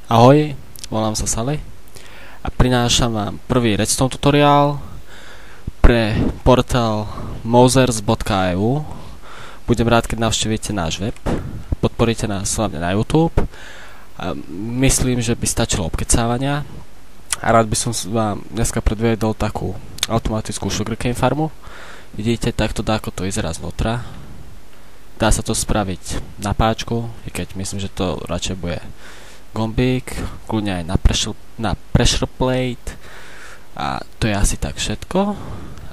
Ahoj, volám sa Sally a prinášam vám prvý redstone tutoriál pre portál mozers.eu. Budem rád, keď navštívite náš web, podporíte nás hlavne na YouTube. Myslím, že by stačilo obkecávania a rád by som vám dneska predviedol takú automatickú sugarcane farmu. Vidíte takto, ako to vyzerá znútra. Dá sa to spraviť na páčku, i keď myslím, že to radšej bude gombík, kľudne aj na pressure plate a to je asi tak všetko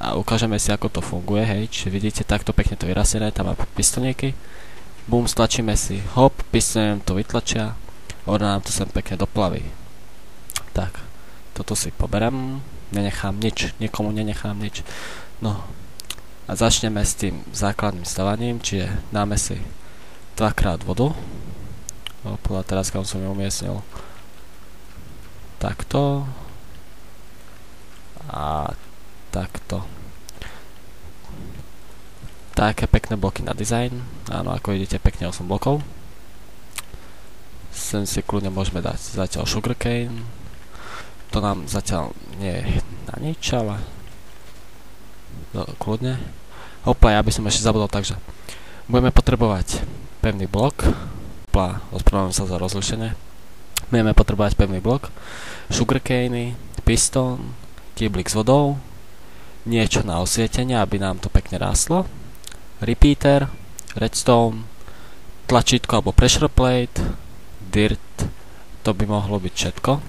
a ukážeme si, ako to funguje, hej, čiže vidíte takto pekne to vyrastené, tam má pistonieky, bum, stlačíme si, hop, pistonem to vytlačia, ona nám to sem pekne doplaví. Tak, toto si poberem, nenechám nič, nikomu nenechám nič, no a začneme s tým základným stavaním, čiže dáme si dvakrát vodu. Podľa teraz, kam som ju umiestnil takto a takto. Také pekné bloky na dizajn. Áno, ako vidíte, pekne 8 blokov. Sem si kľudne môžeme dať zatiaľ sugarcane. To nám zatiaľ nie je na nič, ale no, kľudne. Hopla, ja by som ešte zabudol, takže budeme potrebovať pevný blok. Ospravedlňujem sa za rozlišenie. Budeme potrebovať pevný blok, sugarcane, pistón, kýblik s vodou, niečo na osvietenie, aby nám to pekne rástlo, repeater, redstone, tlačítko alebo pressure plate, dirt, to by mohlo byť všetko.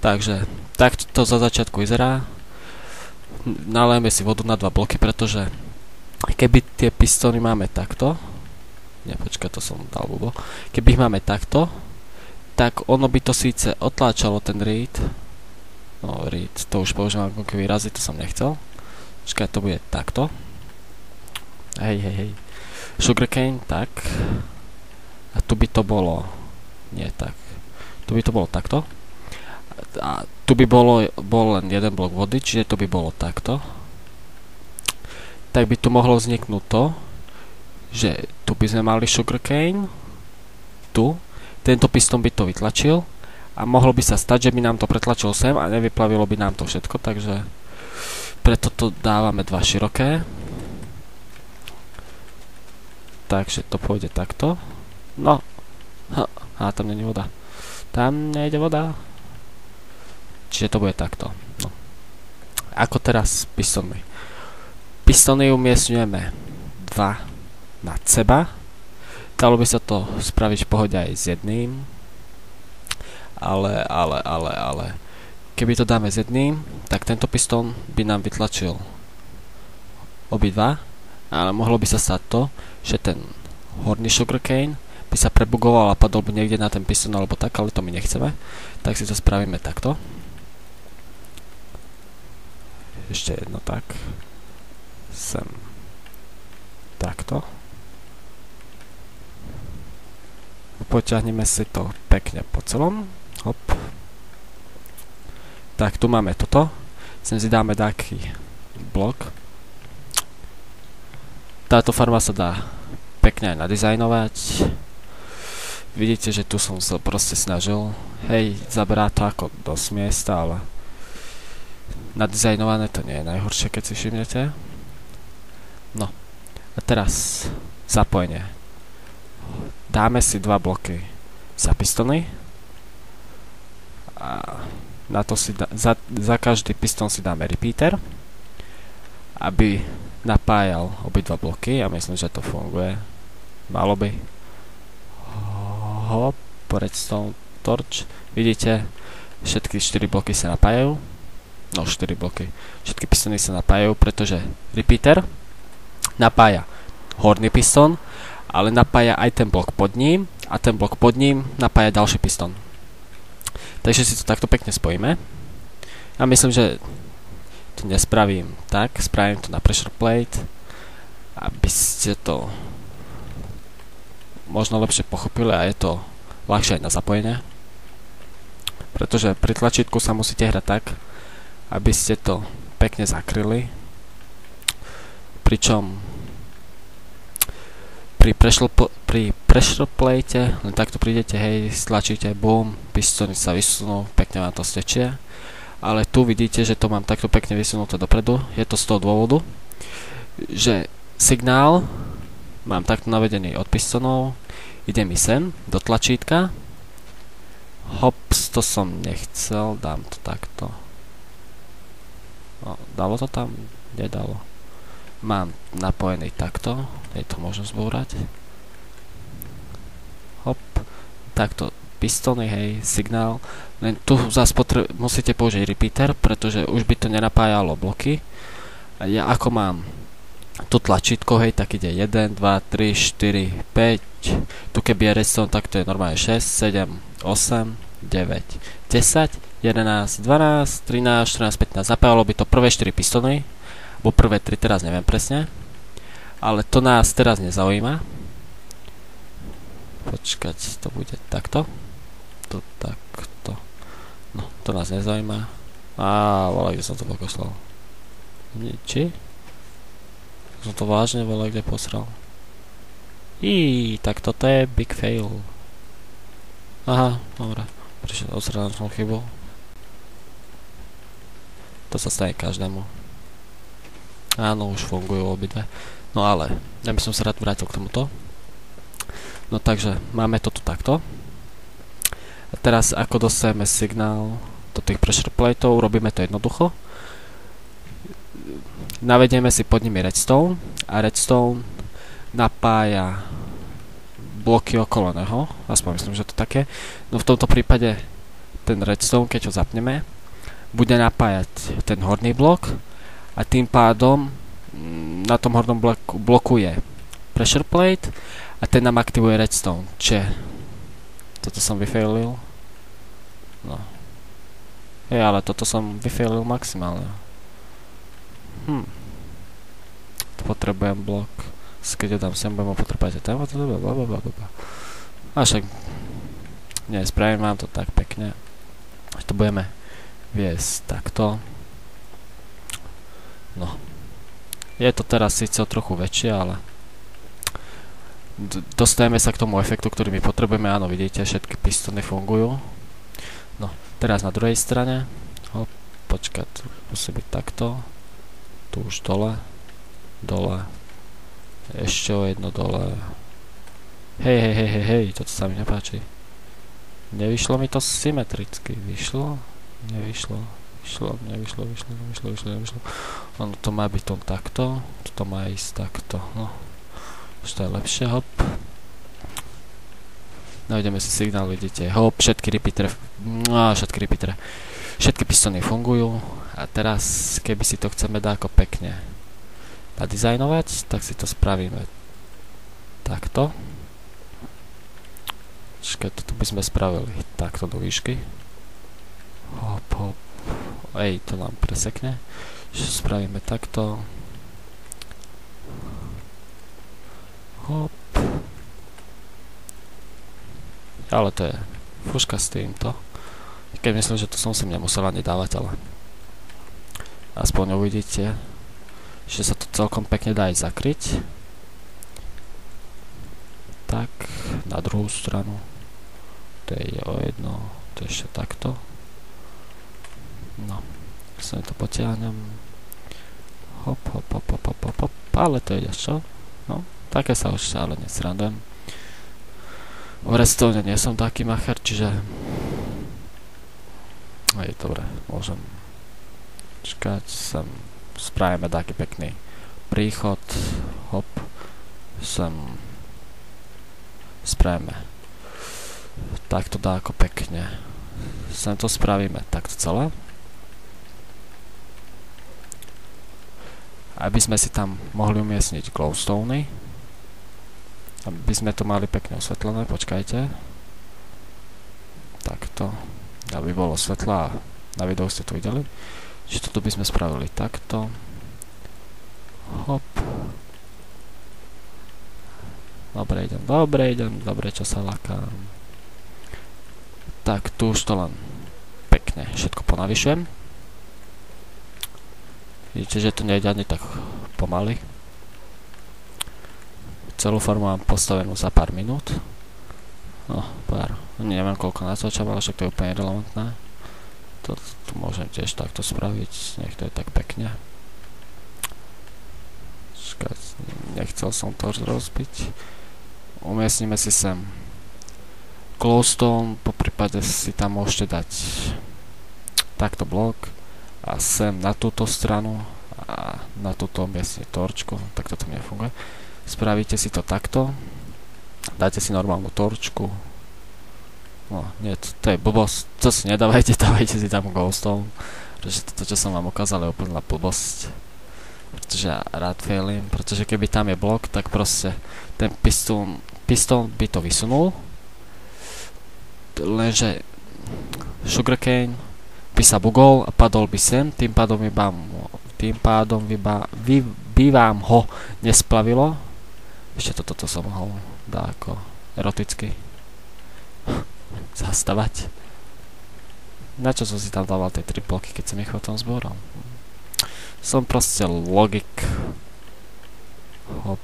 Takže takto to za začiatku vyzerá. Nalejeme si vodu na 2 bloky, pretože keby tie pistóny máme takto, počkaj, to som dal blbo. Keby ich máme takto, tak ono by to síce otláčalo ten read. No, read, to už používam ako výrazy, to som nechcel. Počkaj, to bude takto. Hej. Sugarcane, tak. A tu by to bolo, nie tak. Tu by to bolo takto. A tu by bol len jeden blok vody, čiže to by bolo takto. Tak by tu mohlo vzniknúť to, že tu by sme mali sugarcane, tu, tento pistón by to vytlačil a mohlo by sa stať, že by nám to pretlačilo sem a nevyplavilo by nám to všetko, takže preto to dávame 2 široké. Takže to pôjde takto. No, a tam nie je voda. Tam nejde voda. Čiže to bude takto. No. Ako teraz s pistónmi? Pistóny umiestňujeme 2 nad seba. Dalo by sa to spraviť v pohode aj s jedným. Ale keby to dáme s jedným, tak tento pistón by nám vytlačil obidva. Ale mohlo by sa stať to, že ten horný sugarcane by sa prebugoval a padol by niekde na ten pistón alebo tak, ale to my nechceme. Tak si to spravíme takto. Ešte jedno tak. Sem. Takto. Poťahneme si to pekne po celom. Hop. Tak, tu máme toto. Sem si dáme taký blok. Táto farma sa dá pekne aj nadizajnovať. Vidíte, že tu som sa proste snažil. Hej, zaberá to ako dosť miesta, ale nadizajnované to nie je najhoršie, keď si všimnete. No. A teraz zapojenie. Dáme si 2 bloky za pistony a na to si za každý pistón si dáme repeater, aby napájal obidva bloky a myslím, že to funguje. Malo by. Hop, redstone torch. Vidíte, všetky 4 bloky sa napájajú. No, 4 bloky. Všetky pistóny sa napájajú, pretože repeater napája horný pistón, ale napája aj ten blok pod ním a ten blok pod ním napája ďalší pistón. Takže si to takto pekne spojíme. A myslím, že to nespravím tak, spravím to na pressure plate, aby ste to možno lepšie pochopili a je to ľahšie aj na zapojenie. Pretože pri tlačítku sa musíte hrať tak, aby ste to pekne zakryli. Pričom pri pressure plate, len takto prídete, hej, stlačíte, boom, pistony sa vysunú, pekne vám to stečie. Ale tu vidíte, že to mám takto pekne vysunuté dopredu. Je to z toho dôvodu, že signál mám takto navedený od pistonov, ide mi sem do tlačítka. Hops, to som nechcel, dám to takto. No, dalo to tam? Nedalo. Mám napojený takto, je to možno zbúrať. Hop, takto pistony, hej, signál. Len tu zase musíte použiť repeater, pretože už by to nenapájalo bloky. A ja ako mám tu tlačítko, hej, tak ide 1, 2, 3, 4, 5. Tu keby je redstone, tak to je normálne 6, 7, 8, 9, 10, 11, 12, 13, 14, 15. Zapájalo by to prvé 4 pistony, bo prvé 3 teraz neviem presne. Ale to nás teraz nezaujíma. Počkať, to bude takto. To takto. No, to nás nezaujíma. Volá, kde som to poslal. Či? Som to vážne volá, kde posral. Tak toto je big fail. Aha, dobre. Odstranil som chybu. To sa stane každému. Áno, už fungujú obidve. No ale, ja by som sa rád vrátil k tomuto. No takže, máme to tu takto. A teraz, ako dostaneme signál do tých pressure plateov, robíme to jednoducho. Navedieme si pod nimi redstone a redstone napája bloky okolo neho, aspoň myslím, že to také. No v tomto prípade ten redstone, keď ho zapneme, bude napájať ten horný blok a tým pádom na tom hornom bloku je pressure plate a ten nám aktivuje redstone. Toto som vyfailil. No. Ale toto som vyfailil maximálne. Potrebujem blok. Keď ho dám sem, budem ho potrebovať tam. A však spravím vám to tak pekne. To budeme viesť takto. No. Je to teraz síce o trochu väčšie, ale dostajeme sa k tomu efektu, ktorý my potrebujeme. Áno, vidíte, všetky pistony fungujú. No, teraz na druhej strane. Hop, počkať, musí byť takto. Tu už dole. Dole. Ešte o jedno dole. Hej, toto sa mi nepáči. Nevyšlo mi to symetricky. Vyšlo? Nevyšlo. Nevyšlo. Ono to má byť tom takto. Toto má ísť takto. No. Už to je lepšie, hop. Najdeme si signál, vidíte. Hop, všetky repeatere. Všetky pistony fungujú. A teraz, keby si to chceme dať ako pekne nadizajnovať, tak si to spravíme takto. Počkaj, toto by sme spravili takto do výšky. Hop. To nám presekne. Spravíme takto. Hop. Ale to je fúška s týmto. Keď myslím, že to som sem nemusel ani dávať, ale aspoň uvidíte, že sa to celkom pekne dá aj zakryť. Tak, na druhú stranu. To je o jedno, to je ešte takto. No, sa to potiahnem. Hop, ale to ide čo? No, také sa už ale nesrandujem. V redstone nie som taký macher, čiže dobre, môžem čakať sem. Spravíme taký pekný príchod. Hop. Sem spravíme takto dá ako pekne. Sem to spravíme takto celé. Aby sme si tam mohli umiestniť glowstony. Aby sme to mali pekne osvetlené. Počkajte. Takto. Aby bolo svetlo. Na videu ste to videli. Čiže toto by sme spravili takto. Hop. Dobre, dobre, čo sa lakám. Tak, tu už to len pekne všetko ponavyšujem. Vidíte, že to nejde ani tak pomaly. celú farmu mám postavenú za pár minút. No, neviem koľko natočam, ale však to je úplne relevantné. To tu môžem tiež takto spraviť, nech to je tak pekne. Nechcel som to rozbiť. Umiestnime si sem glowstone, poprípade si tam môžete dať takto blok a sem na túto stranu a na túto umiestniť torčku, tak toto mi nefunguje. Spravíte si to takto, dáte si normálnu torčku. No, nie, to je blbosť, to si nedávajte, dávajte si tam glowstone, pretože toto, čo som vám ukázal, je úplná blbosť, pretože ja rád failim, pretože keby tam je blok, tak proste ten pistón by to vysunul, lenže sugarcane by sa bugol a padol by sem, tým pádom by vám ho nesplavilo. Ešte toto som mohol dať ako eroticky zastavať. Na čo som si tam dával tie 3 bloky, keď som ich o tom zboral? Som proste logik. Hop.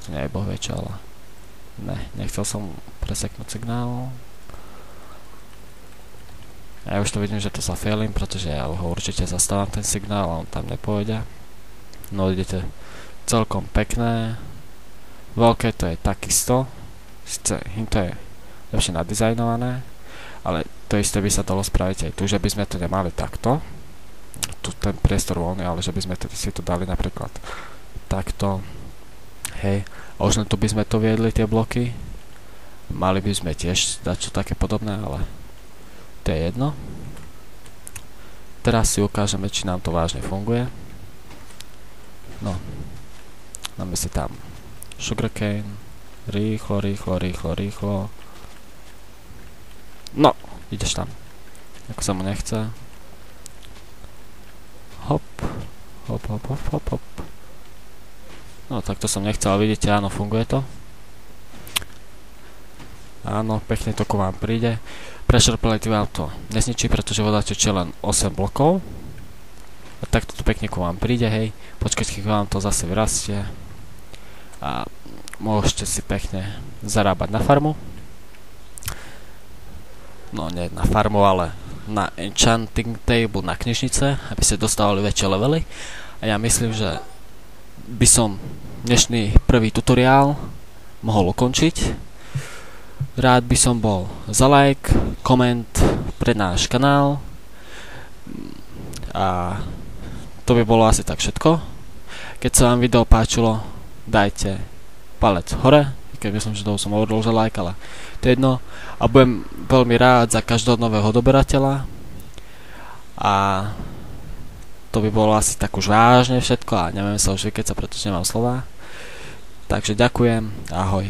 To nie je bohvie čo, ale ne, nechcel som preseknúť signál. Ja už to vidím, že to sa failím, pretože ja ho určite zastávam ten signál a on tam nepôjde. No idete celkom pekné. Veľké to je takisto. To je lepšie nadizajnované, ale to isté by sa dalo spraviť aj tu, že by sme to nemali takto. Tu ten priestor voľný, ale že by sme si to dali napríklad takto. Hej, a už len tu by sme to viedli, tie bloky. Mali by sme tiež dať čo také podobné, ale to je jedno. Teraz si ukážeme, či nám to vážne funguje. No, dáme si tam sugarcane, rýchlo. No, ideš tam. Ako sa mu nechce. Hop. No, tak to som nechcel, vidíte, áno, funguje to. Áno, pekne to ku vám príde. Pressure plate vám to nesničí, pretože voda tečie len 8 blokov. A takto to pekne ku vám príde, hej. Počkať, keď vám to zase vyrastie. A môžete si pekne zarábať na farmu. No, nie na farmu, ale na enchanting table, na knižnice, aby ste dostávali väčšie levely. A ja myslím, že by som dnešný prvý tutoriál mohol ukončiť. Rád by som bol za like, koment pre náš kanál a to by bolo asi tak všetko. Keď sa vám video páčilo, dajte palec hore, keď myslím, že to som hovoril, že like, ale to je jedno. A budem veľmi rád za každého nového odoberateľa a to by bolo asi tak už vážne všetko a neviem sa už vykecať, pretože nemám slova. Takže ďakujem, ahoj.